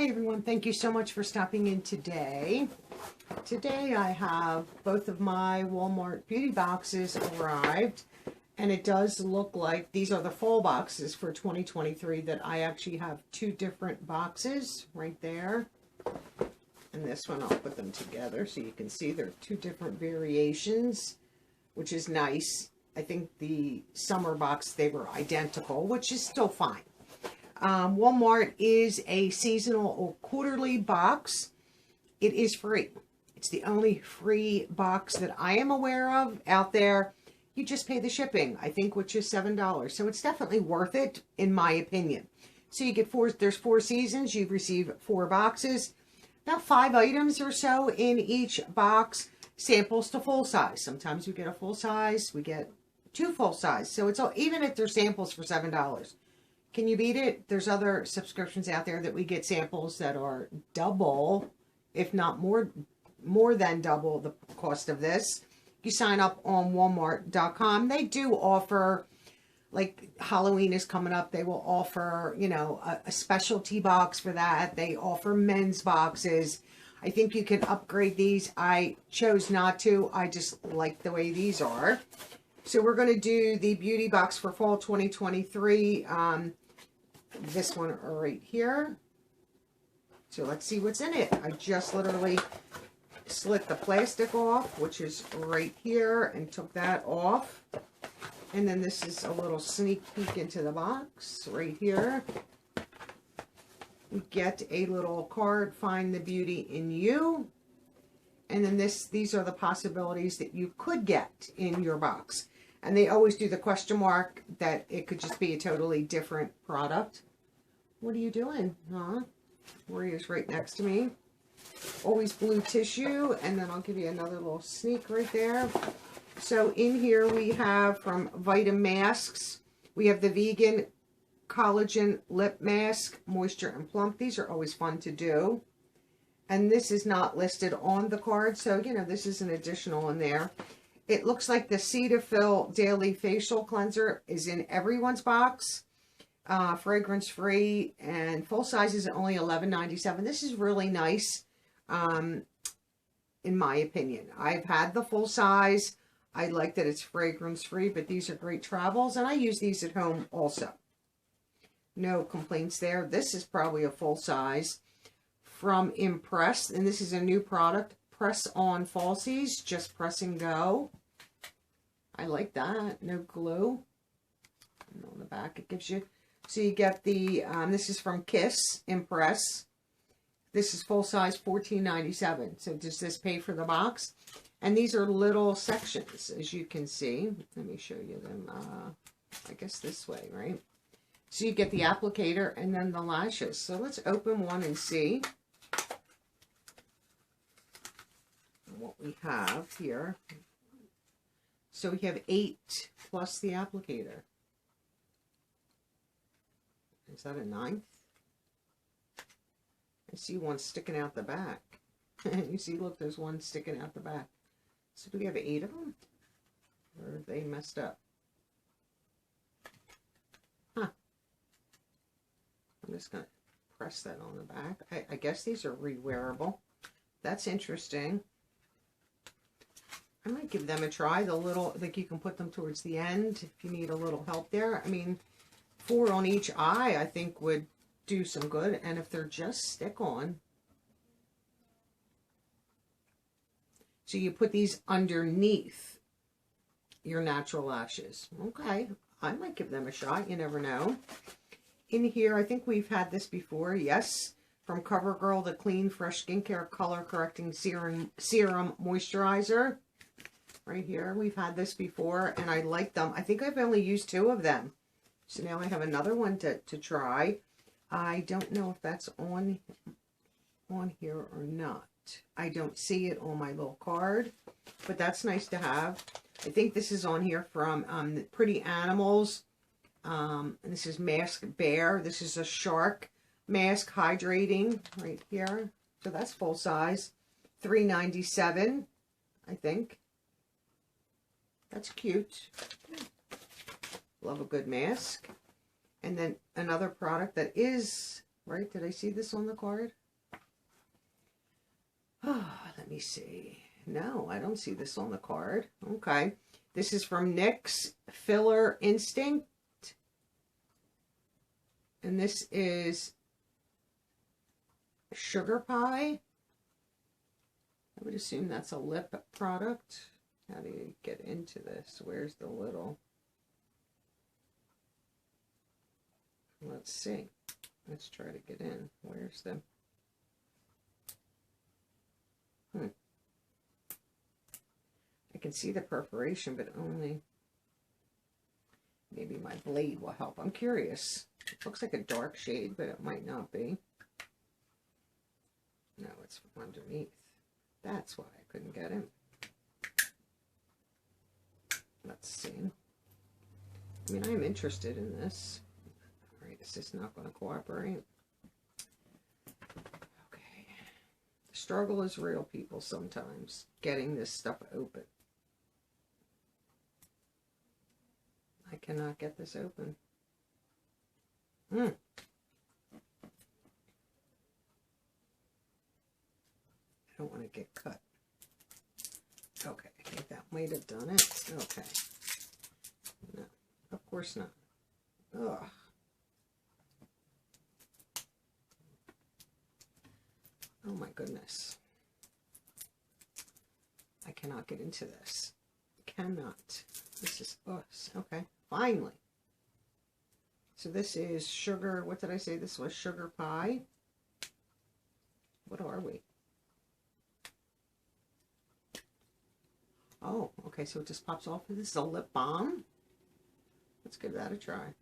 Hi everyone, thank you so much for stopping in today. Today I have both of my Walmart beauty boxes arrived, and it does look like these are the fall boxes for 2023 that I actually have two different boxes right there. And this one, I'll put them together so you can see they're two different variations, which is nice. I think the summer box, they were identical, which is still fine. Walmart is a seasonal or quarterly box. It is free. It's the only free box that I am aware of out there. You just pay the shipping, I think, which is $7. So it's definitely worth it, in my opinion. So you get there's 4 seasons. You receive 4 boxes, about 5 items or so in each box, samples to full size. Sometimes we get a full size, we get 2 full size. So it's all, even if they're samples for $7. Can you beat it? There's other subscriptions out there that we get samples that are double, if not more than double the cost of this. You sign up on Walmart.com. They do offer, like Halloween is coming up, they will offer, you know, a specialty box for that. They offer men's boxes. I think you can upgrade these. I chose not to. I just like the way these are. So we're going to do the beauty box for fall 2023. This one right here. So let's see what's in it. I just literally slit the plastic off, which is right here, and took that off. And then this is a little sneak peek into the box right here. We get a little card, Find the Beauty in You. And then these are the possibilities that you could get in your box. And they always do the question mark that it could just be a totally different product. What are you doing? Huh? Warrior's right next to me. Always blue tissue. And then I'll give you another little sneak right there. So in here we have from Vitamasques. We have the vegan collagen lip mask, moisture and plump. These are always fun to do. And this is not listed on the card. So, you know, this is an additional in there. It looks like the Cetaphil Daily Facial Cleanser is in everyone's box. Fragrance free, and full size is only $11.97. This is really nice, in my opinion. I've had the full size. I like that it's fragrance free, but these are great travels, and I use these at home also. No complaints there. This is probably a full size from Impress, and this is a new product. Press on falsies, just press and go. I like that. No glue. And on the back it gives you, so you get the, this is from Kiss Impress. This is full size, $14.97. So does this pay for the box? And these are little sections, as you can see. Let me show you them, I guess this way, right? So you get the applicator and then the lashes. So let's open one and see what we have here. So we have 8 plus the applicator. Is that a 9th? I see one sticking out the back. You see, look, there's one sticking out the back. So do we have 8 of them? Or are they messed up? Huh. I'm just going to press that on the back. I guess these are re-wearable. That's interesting. I might give them a try. The little, like, you can put them towards the end if you need a little help there. I mean, 4 on each eye, I think, would do some good. And if they're just stick-on. So you put these underneath your natural lashes. Okay, I might give them a shot. You never know. In here, I think we've had this before. Yes, from Covergirl, the Clean Fresh Skincare Color Correcting Serum Moisturizer. Right here, we've had this before, and I like them. I think I've only used 2 of them. So now I have another one to try. I don't know if that's on here or not. I don't see it on my little card, but that's nice to have. I think this is on here from Pretty Animals. And this is Mask Bear. This is a shark mask hydrating right here. So that's full size. $3.97, I think. That's cute. Love a good mask. And then another product that is right? Did I see this on the card? Oh, let me see. No, I don't see this on the card. Okay. This is from NYX Filler Instinct. And this is Sugar Pie. I would assume that's a lip product. How do you get into this? Where's the little? Let's see. Let's try to get in. Where's the... I can see the perforation, but only... Maybe my blade will help. I'm curious. It looks like a dark shade, but it might not be. No, it's from underneath. That's why I couldn't get him. Let's see. I mean, I'm interested in this. All right, is this not going to cooperate? Okay. The struggle is real, people, sometimes. Getting this stuff open. I cannot get this open. I don't want to get cut. Okay, I think that might have done it. Okay. No, of course not. Ugh. Oh my goodness. I cannot get into this. Cannot. This is us. Okay, finally. So this is sugar, what did I say? This was Sugar Pie. What are we? Oh, okay, so it just pops off. This is a lip balm. Let's give that a try.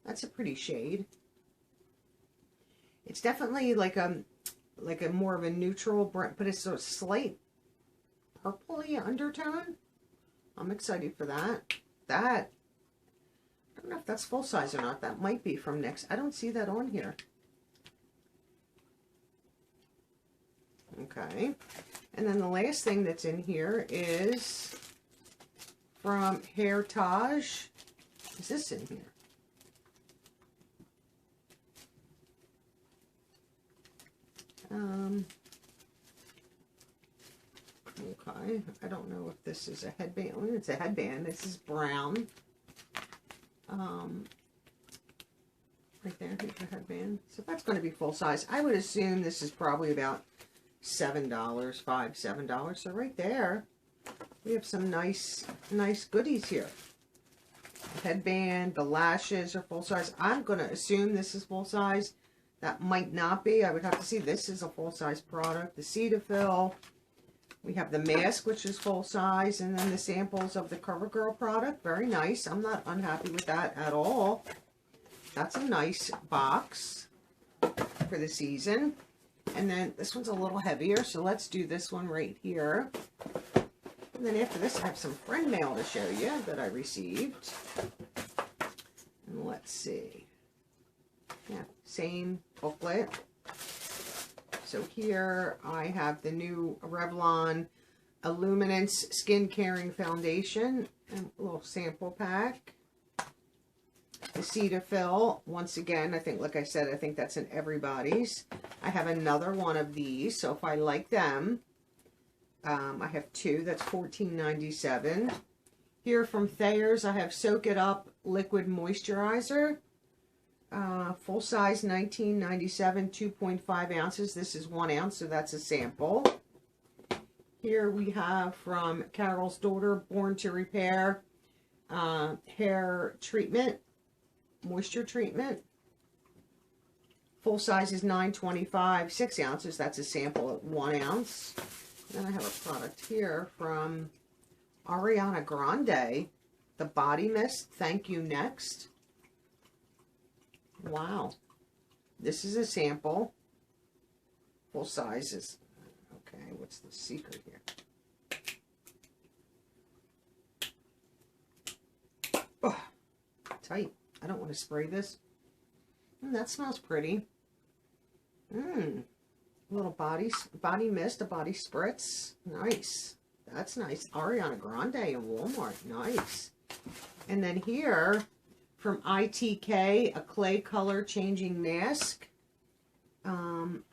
That's a pretty shade. It's definitely like a more of a neutral brown, but it's a slight purpley undertone. I'm excited for that. That, I don't know if that's full size or not. That might be from NYX. I don't see that on here. Okay. And then the last thing that's in here is from Hairtage. Is this in here? Okay, I don't know if this is a headband. Oh, it's a headband. This is brown. Right there, here's the headband. So that's going to be full size. I would assume this is probably about $7, $7. So right there, we have some nice goodies here. The headband, the lashes are full size. I'm going to assume this is full size. That might not be. I would have to see. This is a full-size product. The Cetaphil. We have the mask, which is full-size. And then the samples of the Covergirl product. Very nice. I'm not unhappy with that at all. That's a nice box for the season. And then this one's a little heavier. So let's do this one right here. And then after this, I have some friend mail to show you that I received. And let's see. Yeah, same booklet. So here I have the new Revlon Illuminance Skin Caring Foundation and a little sample pack. The Cetaphil, once again, I think, like I said, I think that's in everybody's. I have another one of these, so if I like them, I have two. That's $14.97. Here from Thayer's, I have Soak It Up Liquid Moisturizer. Full size, $19.97, 2.5 ounces. This is 1 ounce, so that's a sample. Here we have from Carol's Daughter, Born to Repair, hair treatment, moisture treatment. Full size is $9.25, 6 ounces. That's a sample at 1 ounce. Then I have a product here from Ariana Grande, the Body Mist, Thank You Next. Wow. This is a sample. Full sizes. Okay, what's the secret here? Oh, tight. I don't want to spray this. That smells pretty. A little body mist, a body spritz. Nice. That's nice. Ariana Grande in Walmart. Nice. And then here from ITK, a clay color changing mask. And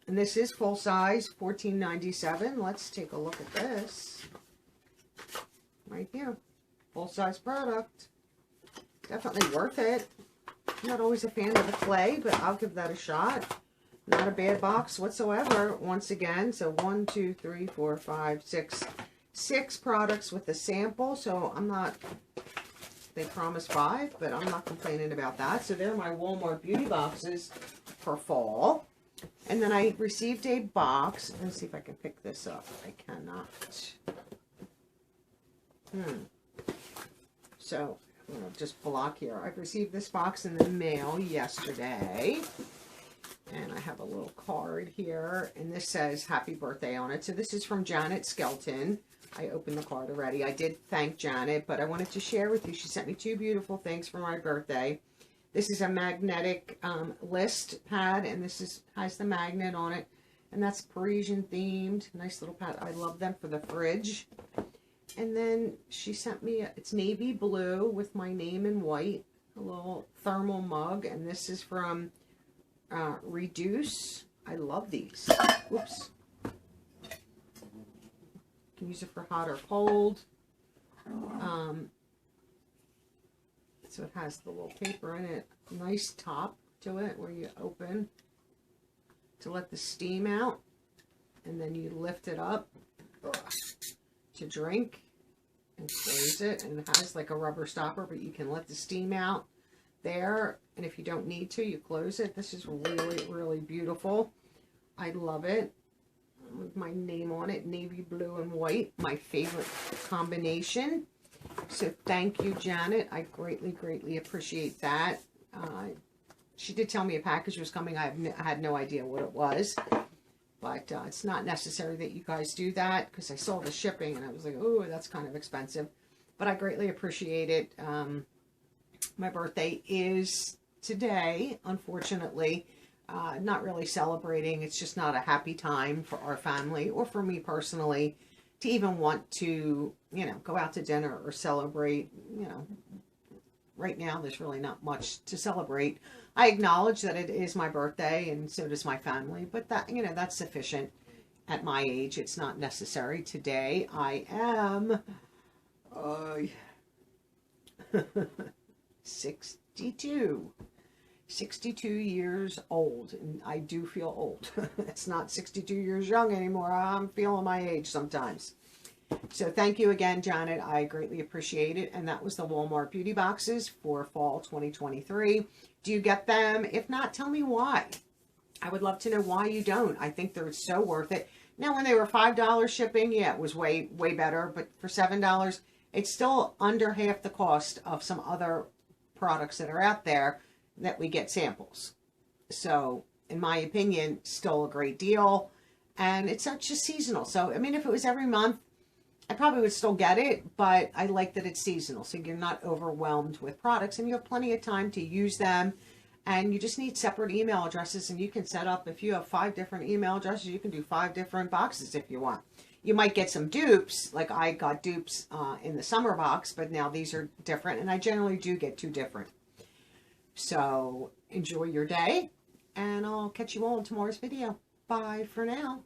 this is full size, $14.97. Let's take a look at this. Right here. Full size product. Definitely worth it. I'm not always a fan of the clay, but I'll give that a shot. Not a bad box whatsoever, once again. So 1, 2, 3, 4, 5, 6. 6 products with a sample. So I'm not, they promised 5, but I'm not complaining about that. So they're my Walmart beauty boxes for fall. And then I received a box. Let's see if I can pick this up. I cannot. So I'm going to just block here. I've received this box in the mail yesterday. And I have a little card here. And this says happy birthday on it. So this is from Janet Skelton. I opened the card already. I did thank Janet, but I wanted to share with you. She sent me 2 beautiful things for my birthday. This is a magnetic list pad, and this has the magnet on it, and that's Parisian themed. Nice little pad. I love them for the fridge. And then she sent me, it's navy blue with my name in white, a little thermal mug, and this is from Reduce. I love these. Whoops. You can use it for hot or cold. So it has the little paper in it. Nice top to it where you open to let the steam out. And then you lift it up to drink and close it. And it has like a rubber stopper, but you can let the steam out there. And if you don't need to, you close it. This is really, really beautiful. I love it. With my name on it, navy blue and white. My favorite combination. So thank you, Janet. I greatly, greatly appreciate that. She did tell me a package was coming. I had no idea what it was. But it's not necessary that you guys do that because I saw the shipping and I was like, oh, that's kind of expensive. But I greatly appreciate it. My birthday is today, unfortunately. Not really celebrating. It's just not a happy time for our family or for me personally to even want to, you know, go out to dinner or celebrate. You know, right now there's really not much to celebrate. I acknowledge that it is my birthday and so does my family, but that, you know, that's sufficient at my age. It's not necessary. Today I am 62 years old, and I do feel old. It's not 62 years young anymore. I'm feeling my age sometimes. So thank you again, Janet. I greatly appreciate it. And that was the Walmart beauty boxes for fall 2023. Do you get them? If not, tell me why. I would love to know why you don't. I think they're so worth it. Now, when they were $5 shipping, yeah, it was way, way better. But for $7, it's still under half the cost of some other products that are out there that we get samples. So in my opinion, still a great deal. And it's not just seasonal. So, I mean, if it was every month, I probably would still get it, but I like that it's seasonal. So you're not overwhelmed with products and you have plenty of time to use them. And you just need separate email addresses, and you can set up, if you have 5 different email addresses, you can do 5 different boxes if you want. You might get some dupes, like I got dupes in the summer box, but now these are different, and I generally do get 2 different. So enjoy your day, and I'll catch you all in tomorrow's video. Bye for now.